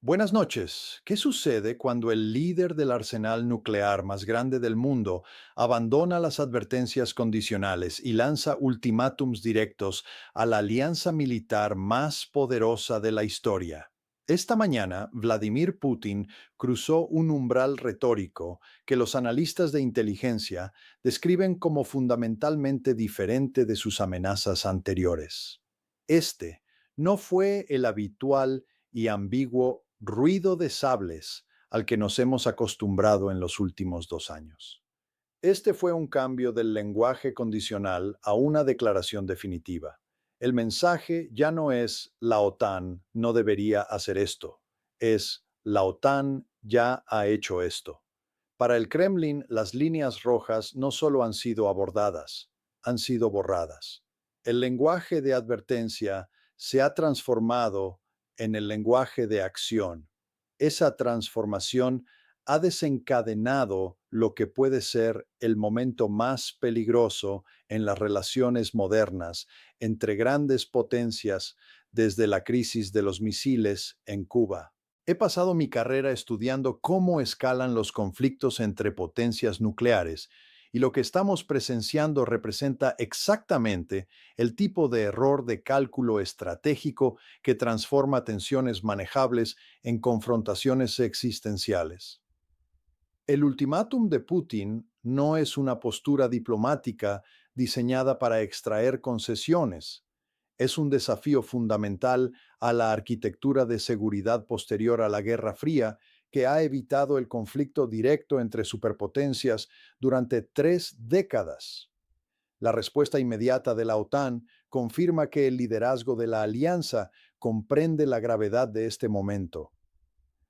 Buenas noches. ¿Qué sucede cuando el líder del arsenal nuclear más grande del mundo abandona las advertencias condicionales y lanza ultimátums directos a la alianza militar más poderosa de la historia? Esta mañana, Vladimir Putin cruzó un umbral retórico que los analistas de inteligencia describen como fundamentalmente diferente de sus amenazas anteriores. Este no fue el habitual y ambiguo ruido de sables al que nos hemos acostumbrado en los últimos 2 años. Este fue un cambio del lenguaje condicional a una declaración definitiva. El mensaje ya no es la OTAN no debería hacer esto, es la OTAN ya ha hecho esto. Para el Kremlin, las líneas rojas no solo han sido abordadas, han sido borradas. El lenguaje de advertencia se ha transformado en el lenguaje de acción. Esa transformación ha desencadenado lo que puede ser el momento más peligroso en las relaciones modernas entre grandes potencias desde la crisis de los misiles en Cuba. He pasado mi carrera estudiando cómo escalan los conflictos entre potencias nucleares y lo que estamos presenciando representa exactamente el tipo de error de cálculo estratégico que transforma tensiones manejables en confrontaciones existenciales. El ultimátum de Putin no es una postura diplomática diseñada para extraer concesiones. Es un desafío fundamental a la arquitectura de seguridad posterior a la Guerra Fría que ha evitado el conflicto directo entre superpotencias durante 3 décadas. La respuesta inmediata de la OTAN confirma que el liderazgo de la alianza comprende la gravedad de este momento.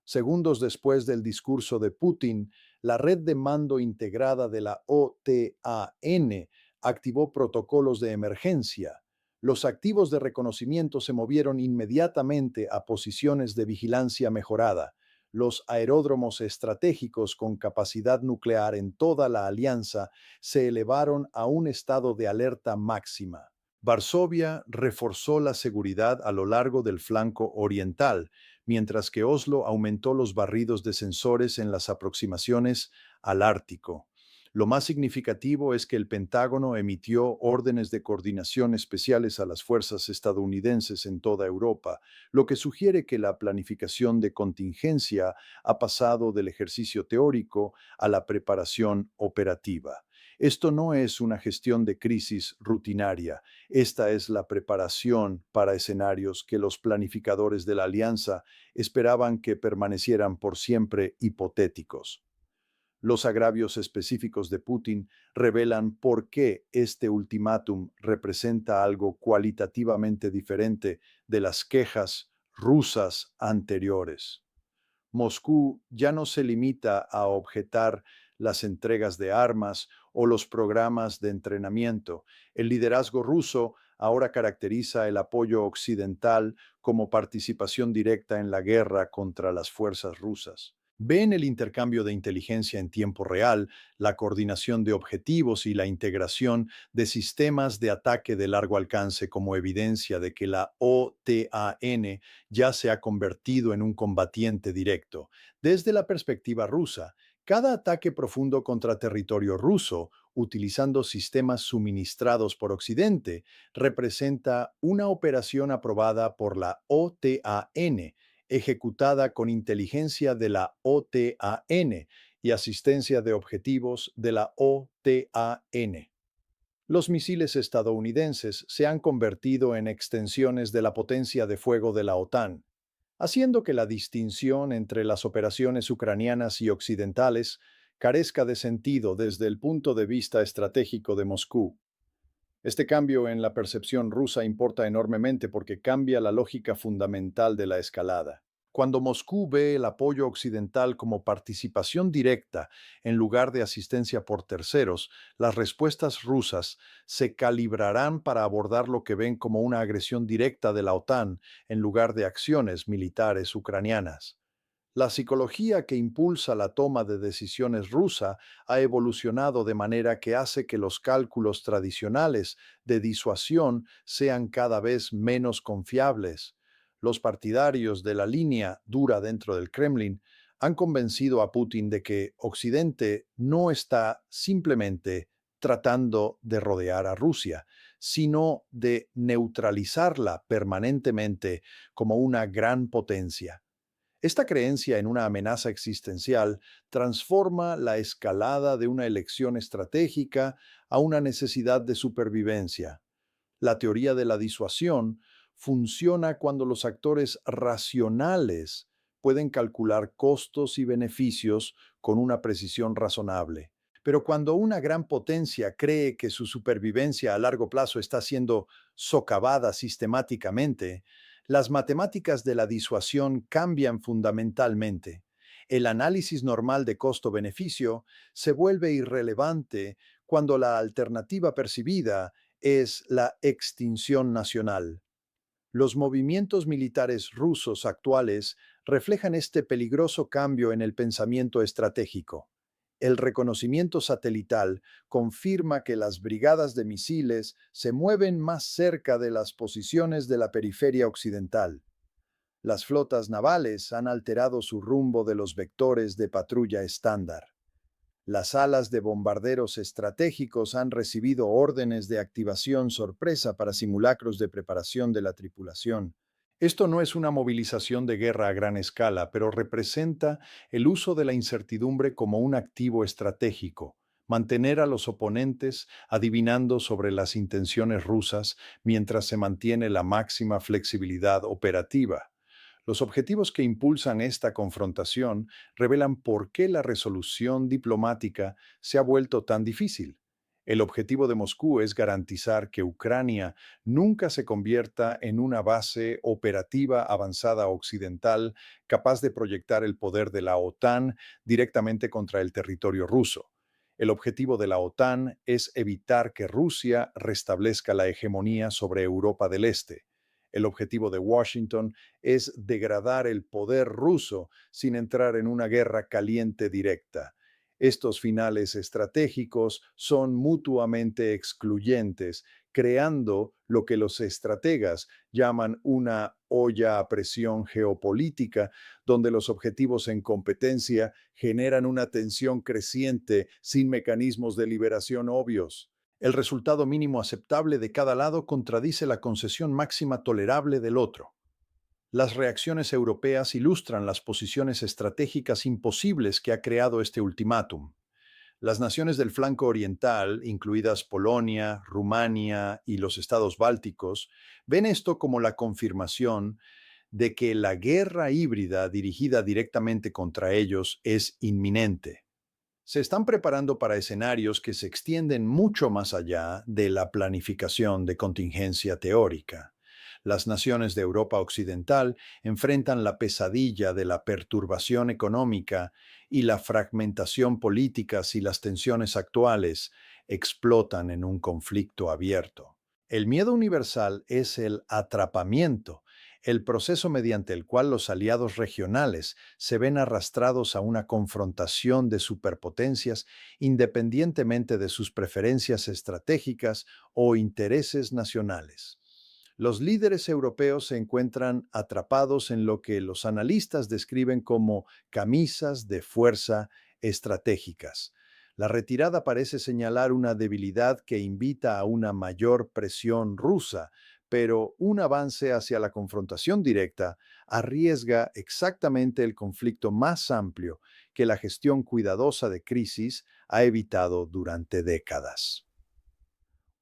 Segundos después del discurso de Putin, la red de mando integrada de la OTAN activó protocolos de emergencia. Los activos de reconocimiento se movieron inmediatamente a posiciones de vigilancia mejorada. Los aeródromos estratégicos con capacidad nuclear en toda la alianza se elevaron a un estado de alerta máxima. Varsovia reforzó la seguridad a lo largo del flanco oriental, mientras que Oslo aumentó los barridos de sensores en las aproximaciones al Ártico. Lo más significativo es que el Pentágono emitió órdenes de coordinación especiales a las fuerzas estadounidenses en toda Europa, lo que sugiere que la planificación de contingencia ha pasado del ejercicio teórico a la preparación operativa. Esto no es una gestión de crisis rutinaria, esta es la preparación para escenarios que los planificadores de la alianza esperaban que permanecieran por siempre hipotéticos. Los agravios específicos de Putin revelan por qué este ultimátum representa algo cualitativamente diferente de las quejas rusas anteriores. Moscú ya no se limita a objetar las entregas de armas o los programas de entrenamiento. El liderazgo ruso ahora caracteriza el apoyo occidental como participación directa en la guerra contra las fuerzas rusas. Ven el intercambio de inteligencia en tiempo real, la coordinación de objetivos y la integración de sistemas de ataque de largo alcance como evidencia de que la OTAN ya se ha convertido en un combatiente directo. Desde la perspectiva rusa, cada ataque profundo contra territorio ruso, utilizando sistemas suministrados por Occidente, representa una operación aprobada por la OTAN, ejecutada con inteligencia de la OTAN y asistencia de objetivos de la OTAN. Los misiles estadounidenses se han convertido en extensiones de la potencia de fuego de la OTAN, haciendo que la distinción entre las operaciones ucranianas y occidentales carezca de sentido desde el punto de vista estratégico de Moscú. Este cambio en la percepción rusa importa enormemente porque cambia la lógica fundamental de la escalada. Cuando Moscú ve el apoyo occidental como participación directa en lugar de asistencia por terceros, las respuestas rusas se calibrarán para abordar lo que ven como una agresión directa de la OTAN en lugar de acciones militares ucranianas. La psicología que impulsa la toma de decisiones rusa ha evolucionado de manera que hace que los cálculos tradicionales de disuasión sean cada vez menos confiables. Los partidarios de la línea dura dentro del Kremlin han convencido a Putin de que Occidente no está simplemente tratando de rodear a Rusia, sino de neutralizarla permanentemente como una gran potencia. Esta creencia en una amenaza existencial transforma la escalada de una elección estratégica a una necesidad de supervivencia. La teoría de la disuasión funciona cuando los actores racionales pueden calcular costos y beneficios con una precisión razonable. Pero cuando una gran potencia cree que su supervivencia a largo plazo está siendo socavada sistemáticamente, las matemáticas de la disuasión cambian fundamentalmente. El análisis normal de costo-beneficio se vuelve irrelevante cuando la alternativa percibida es la extinción nacional. Los movimientos militares rusos actuales reflejan este peligroso cambio en el pensamiento estratégico. El reconocimiento satelital confirma que las brigadas de misiles se mueven más cerca de las posiciones de la periferia occidental. Las flotas navales han alterado su rumbo de los vectores de patrulla estándar. Las alas de bombarderos estratégicos han recibido órdenes de activación sorpresa para simulacros de preparación de la tripulación. Esto no es una movilización de guerra a gran escala, pero representa el uso de la incertidumbre como un activo estratégico, mantener a los oponentes adivinando sobre las intenciones rusas mientras se mantiene la máxima flexibilidad operativa. Los objetivos que impulsan esta confrontación revelan por qué la resolución diplomática se ha vuelto tan difícil. El objetivo de Moscú es garantizar que Ucrania nunca se convierta en una base operativa avanzada occidental capaz de proyectar el poder de la OTAN directamente contra el territorio ruso. El objetivo de la OTAN es evitar que Rusia restablezca la hegemonía sobre Europa del Este. El objetivo de Washington es degradar el poder ruso sin entrar en una guerra caliente directa. Estos finales estratégicos son mutuamente excluyentes, creando lo que los estrategas llaman una olla a presión geopolítica, donde los objetivos en competencia generan una tensión creciente sin mecanismos de liberación obvios. El resultado mínimo aceptable de cada lado contradice la concesión máxima tolerable del otro. Las reacciones europeas ilustran las posiciones estratégicas imposibles que ha creado este ultimátum. Las naciones del flanco oriental, incluidas Polonia, Rumania y los estados bálticos, ven esto como la confirmación de que la guerra híbrida dirigida directamente contra ellos es inminente. Se están preparando para escenarios que se extienden mucho más allá de la planificación de contingencia teórica. Las naciones de Europa Occidental enfrentan la pesadilla de la perturbación económica y la fragmentación política si las tensiones actuales explotan en un conflicto abierto. El miedo universal es el atrapamiento, el proceso mediante el cual los aliados regionales se ven arrastrados a una confrontación de superpotencias independientemente de sus preferencias estratégicas o intereses nacionales. Los líderes europeos se encuentran atrapados en lo que los analistas describen como camisas de fuerza estratégicas. La retirada parece señalar una debilidad que invita a una mayor presión rusa, pero un avance hacia la confrontación directa arriesga exactamente el conflicto más amplio que la gestión cuidadosa de crisis ha evitado durante décadas.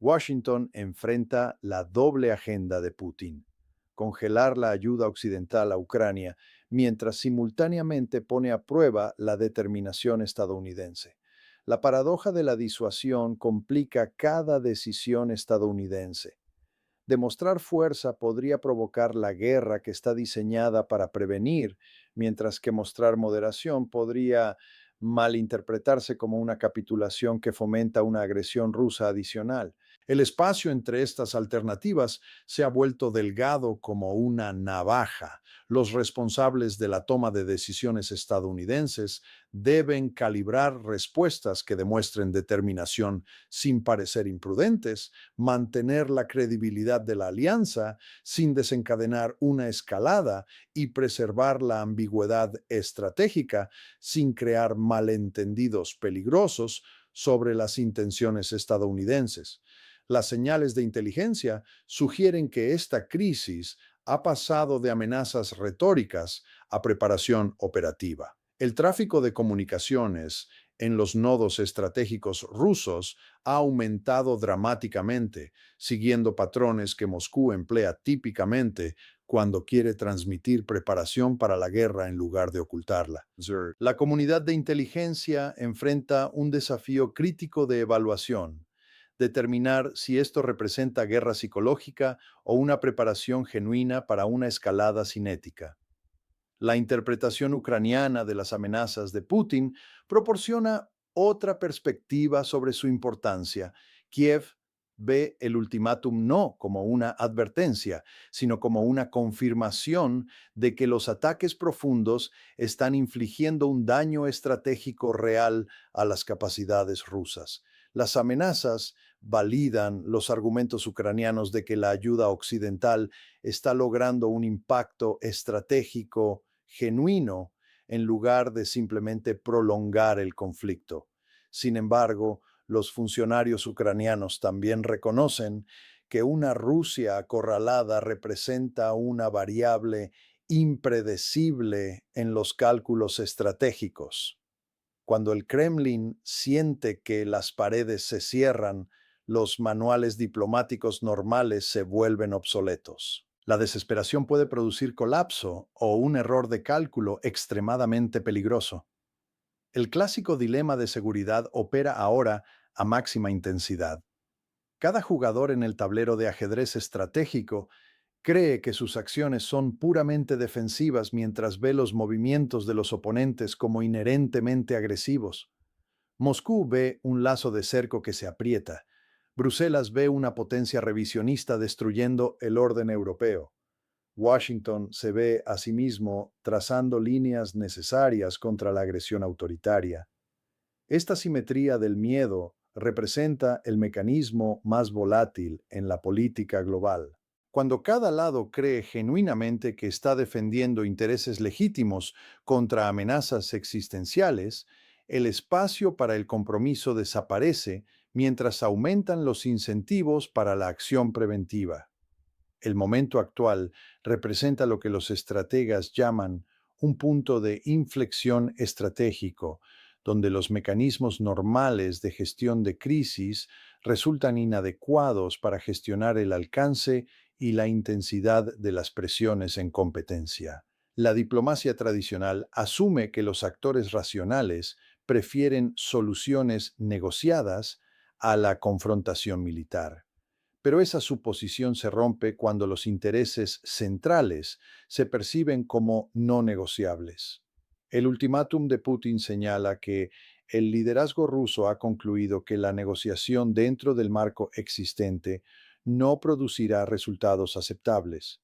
Washington enfrenta la doble agenda de Putin: congelar la ayuda occidental a Ucrania, mientras simultáneamente pone a prueba la determinación estadounidense. La paradoja de la disuasión complica cada decisión estadounidense. Demostrar fuerza podría provocar la guerra que está diseñada para prevenir, mientras que mostrar moderación podría malinterpretarse como una capitulación que fomenta una agresión rusa adicional. El espacio entre estas alternativas se ha vuelto delgado como una navaja, Los responsables de la toma de decisiones estadounidenses deben calibrar respuestas que demuestren determinación sin parecer imprudentes, mantener la credibilidad de la alianza sin desencadenar una escalada y preservar la ambigüedad estratégica sin crear malentendidos peligrosos sobre las intenciones estadounidenses. Las señales de inteligencia sugieren que esta crisis ha pasado de amenazas retóricas a preparación operativa. El tráfico de comunicaciones en los nodos estratégicos rusos ha aumentado dramáticamente, siguiendo patrones que Moscú emplea típicamente cuando quiere transmitir preparación para la guerra en lugar de ocultarla. La comunidad de inteligencia enfrenta un desafío crítico de evaluación: determinar si esto representa guerra psicológica o una preparación genuina para una escalada cinética. La interpretación ucraniana de las amenazas de Putin proporciona otra perspectiva sobre su importancia. Kiev ve el ultimátum no como una advertencia, sino como una confirmación de que los ataques profundos están infligiendo un daño estratégico real a las capacidades rusas. Las amenazas validan los argumentos ucranianos de que la ayuda occidental está logrando un impacto estratégico genuino en lugar de simplemente prolongar el conflicto. Sin embargo, los funcionarios ucranianos también reconocen que una Rusia acorralada representa una variable impredecible en los cálculos estratégicos. Cuando el Kremlin siente que las paredes se cierran, los manuales diplomáticos normales se vuelven obsoletos. La desesperación puede producir colapso o un error de cálculo extremadamente peligroso. El clásico dilema de seguridad opera ahora a máxima intensidad. Cada jugador en el tablero de ajedrez estratégico cree que sus acciones son puramente defensivas mientras ve los movimientos de los oponentes como inherentemente agresivos. Moscú ve un lazo de cerco que se aprieta. Bruselas ve una potencia revisionista destruyendo el orden europeo. Washington se ve a sí mismo trazando líneas necesarias contra la agresión autoritaria. Esta simetría del miedo representa el mecanismo más volátil en la política global. Cuando cada lado cree genuinamente que está defendiendo intereses legítimos contra amenazas existenciales, el espacio para el compromiso desaparece mientras aumentan los incentivos para la acción preventiva. El momento actual representa lo que los estrategas llaman un punto de inflexión estratégico, donde los mecanismos normales de gestión de crisis resultan inadecuados para gestionar el alcance y la intensidad de las presiones en competencia. La diplomacia tradicional asume que los actores racionales prefieren soluciones negociadas a la confrontación militar. Pero esa suposición se rompe cuando los intereses centrales se perciben como no negociables. El ultimátum de Putin señala que el liderazgo ruso ha concluido que la negociación dentro del marco existente no producirá resultados aceptables.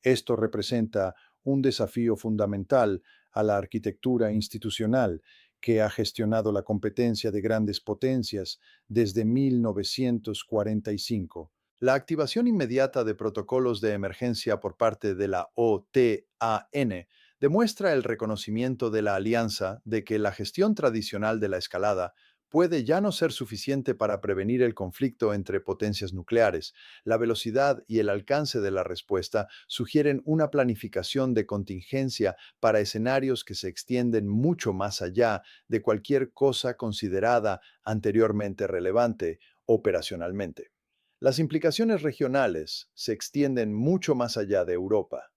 Esto representa un desafío fundamental a la arquitectura institucional que ha gestionado la competencia de grandes potencias desde 1945. La activación inmediata de protocolos de emergencia por parte de la OTAN demuestra el reconocimiento de la alianza de que la gestión tradicional de la escalada puede ya no ser suficiente para prevenir el conflicto entre potencias nucleares. La velocidad y el alcance de la respuesta sugieren una planificación de contingencia para escenarios que se extienden mucho más allá de cualquier cosa considerada anteriormente relevante operacionalmente. Las implicaciones regionales se extienden mucho más allá de Europa.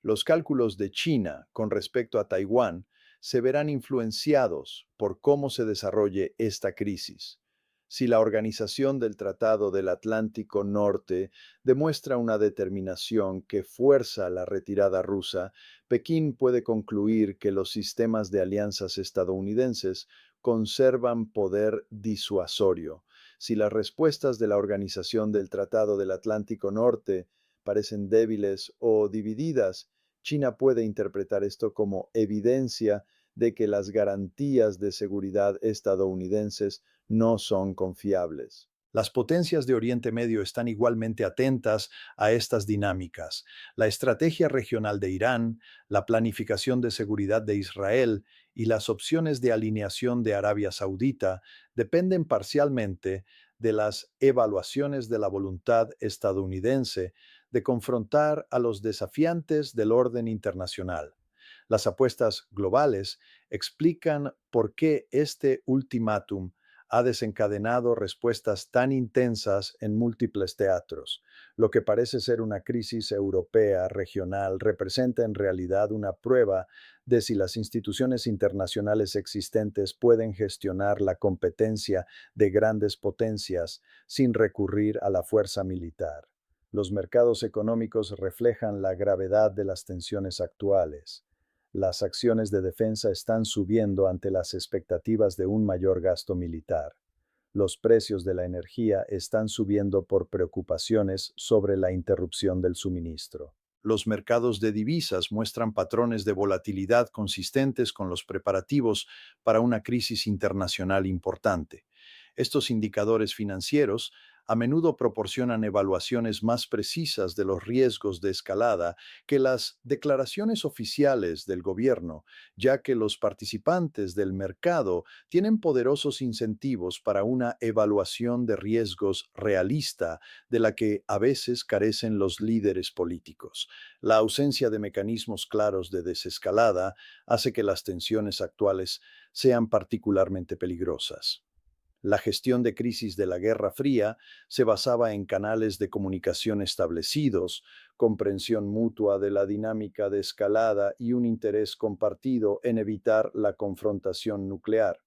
Los cálculos de China con respecto a Taiwán se verán influenciados por cómo se desarrolle esta crisis. Si la organización del Tratado del Atlántico Norte demuestra una determinación que fuerza la retirada rusa, Pekín puede concluir que los sistemas de alianzas estadounidenses conservan poder disuasorio. Si las respuestas de la Organización del Tratado del Atlántico Norte parecen débiles o divididas, China puede interpretar esto como evidencia de que las garantías de seguridad estadounidenses no son confiables. Las potencias de Oriente Medio están igualmente atentas a estas dinámicas. La estrategia regional de Irán, la planificación de seguridad de Israel y las opciones de alineación de Arabia Saudita dependen parcialmente de las evaluaciones de la voluntad estadounidense de confrontar a los desafiantes del orden internacional. Las apuestas globales explican por qué este ultimátum ha desencadenado respuestas tan intensas en múltiples teatros. Lo que parece ser una crisis europea regional representa en realidad una prueba de si las instituciones internacionales existentes pueden gestionar la competencia de grandes potencias sin recurrir a la fuerza militar. Los mercados económicos reflejan la gravedad de las tensiones actuales. Las acciones de defensa están subiendo ante las expectativas de un mayor gasto militar. Los precios de la energía están subiendo por preocupaciones sobre la interrupción del suministro. Los mercados de divisas muestran patrones de volatilidad consistentes con los preparativos para una crisis internacional importante. Estos indicadores financieros a menudo proporcionan evaluaciones más precisas de los riesgos de escalada que las declaraciones oficiales del gobierno, ya que los participantes del mercado tienen poderosos incentivos para una evaluación de riesgos realista de la que a veces carecen los líderes políticos. La ausencia de mecanismos claros de desescalada hace que las tensiones actuales sean particularmente peligrosas. La gestión de crisis de la Guerra Fría se basaba en canales de comunicación establecidos, comprensión mutua de la dinámica de escalada y un interés compartido en evitar la confrontación nuclear.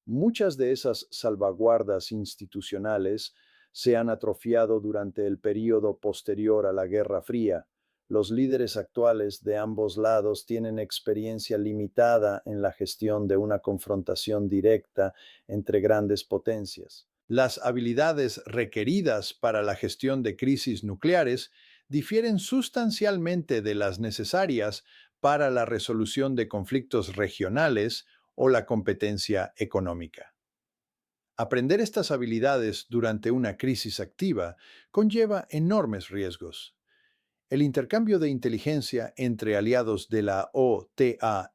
Muchas de esas salvaguardas institucionales se han atrofiado durante el período posterior a la Guerra Fría. Los líderes actuales de ambos lados tienen experiencia limitada en la gestión de una confrontación directa entre grandes potencias. Las habilidades requeridas para la gestión de crisis nucleares difieren sustancialmente de las necesarias para la resolución de conflictos regionales o la competencia económica. Aprender estas habilidades durante una crisis activa conlleva enormes riesgos. El intercambio de inteligencia entre aliados de la OTAN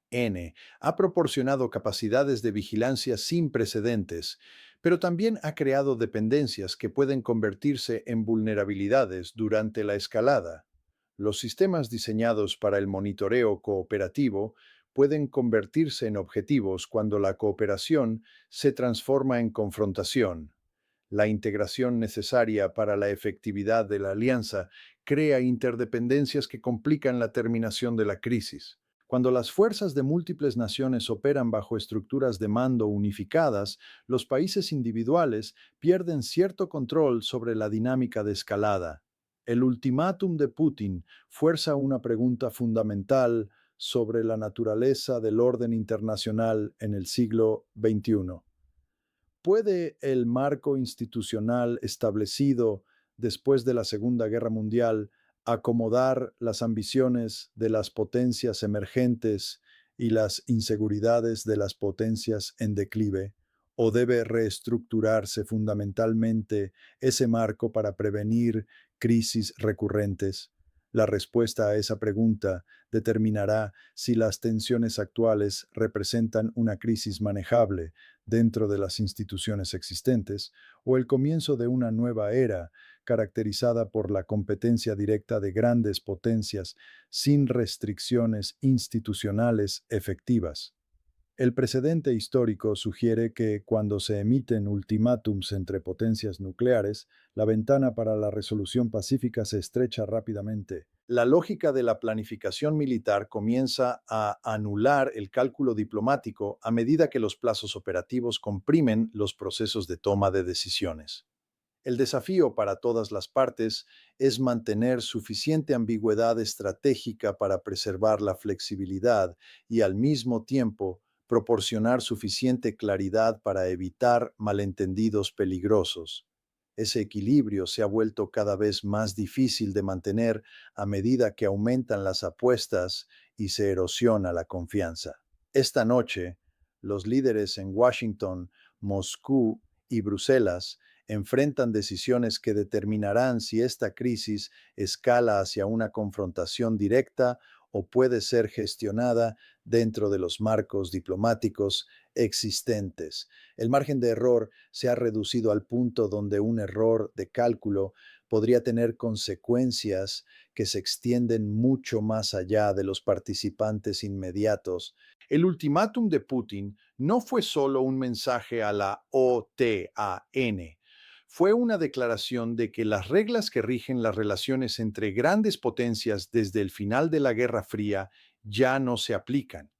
ha proporcionado capacidades de vigilancia sin precedentes, pero también ha creado dependencias que pueden convertirse en vulnerabilidades durante la escalada. Los sistemas diseñados para el monitoreo cooperativo pueden convertirse en objetivos cuando la cooperación se transforma en confrontación. La integración necesaria para la efectividad de la alianza crea interdependencias que complican la terminación de la crisis. Cuando las fuerzas de múltiples naciones operan bajo estructuras de mando unificadas, los países individuales pierden cierto control sobre la dinámica de escalada. El ultimátum de Putin fuerza una pregunta fundamental sobre la naturaleza del orden internacional en el siglo XXI. ¿Puede el marco institucional establecido después de la Segunda Guerra Mundial acomodar las ambiciones de las potencias emergentes y las inseguridades de las potencias en declive? ¿O debe reestructurarse fundamentalmente ese marco para prevenir crisis recurrentes? La respuesta a esa pregunta determinará si las tensiones actuales representan una crisis manejable dentro de las instituciones existentes o el comienzo de una nueva era caracterizada por la competencia directa de grandes potencias sin restricciones institucionales efectivas. El precedente histórico sugiere que cuando se emiten ultimátums entre potencias nucleares, la ventana para la resolución pacífica se estrecha rápidamente. La lógica de la planificación militar comienza a anular el cálculo diplomático a medida que los plazos operativos comprimen los procesos de toma de decisiones. El desafío para todas las partes es mantener suficiente ambigüedad estratégica para preservar la flexibilidad y al mismo tiempo proporcionar suficiente claridad para evitar malentendidos peligrosos. Ese equilibrio se ha vuelto cada vez más difícil de mantener a medida que aumentan las apuestas y se erosiona la confianza. Esta noche, los líderes en Washington, Moscú y Bruselas enfrentan decisiones que determinarán si esta crisis escala hacia una confrontación directa o puede ser gestionada dentro de los marcos diplomáticos existentes. El margen de error se ha reducido al punto donde un error de cálculo podría tener consecuencias que se extienden mucho más allá de los participantes inmediatos. El ultimátum de Putin no fue solo un mensaje a la OTAN, fue una declaración de que las reglas que rigen las relaciones entre grandes potencias desde el final de la Guerra Fría ya no se aplican.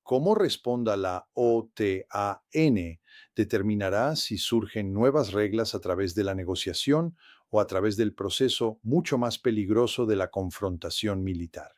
Cómo responda la OTAN determinará si surgen nuevas reglas a través de la negociación o a través del proceso mucho más peligroso de la confrontación militar.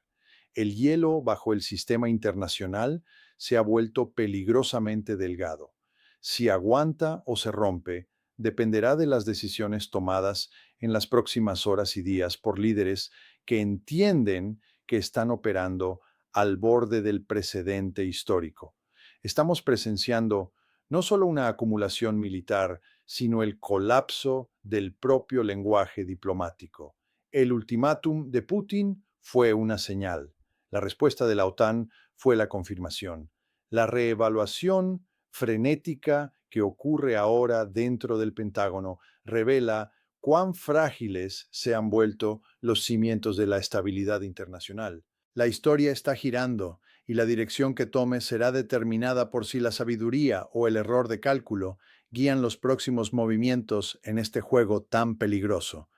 El hielo bajo el sistema internacional se ha vuelto peligrosamente delgado. Si aguanta o se rompe, dependerá de las decisiones tomadas en las próximas horas y días por líderes que entienden que están operando al borde del precedente histórico. Estamos presenciando no solo una acumulación militar, sino el colapso del propio lenguaje diplomático. El ultimátum de Putin fue una señal. La respuesta de la OTAN fue la confirmación. La reevaluación frenética que ocurre ahora dentro del Pentágono revela cuán frágiles se han vuelto los cimientos de la estabilidad internacional. La historia está girando y la dirección que tome será determinada por si la sabiduría o el error de cálculo guían los próximos movimientos en este juego tan peligroso.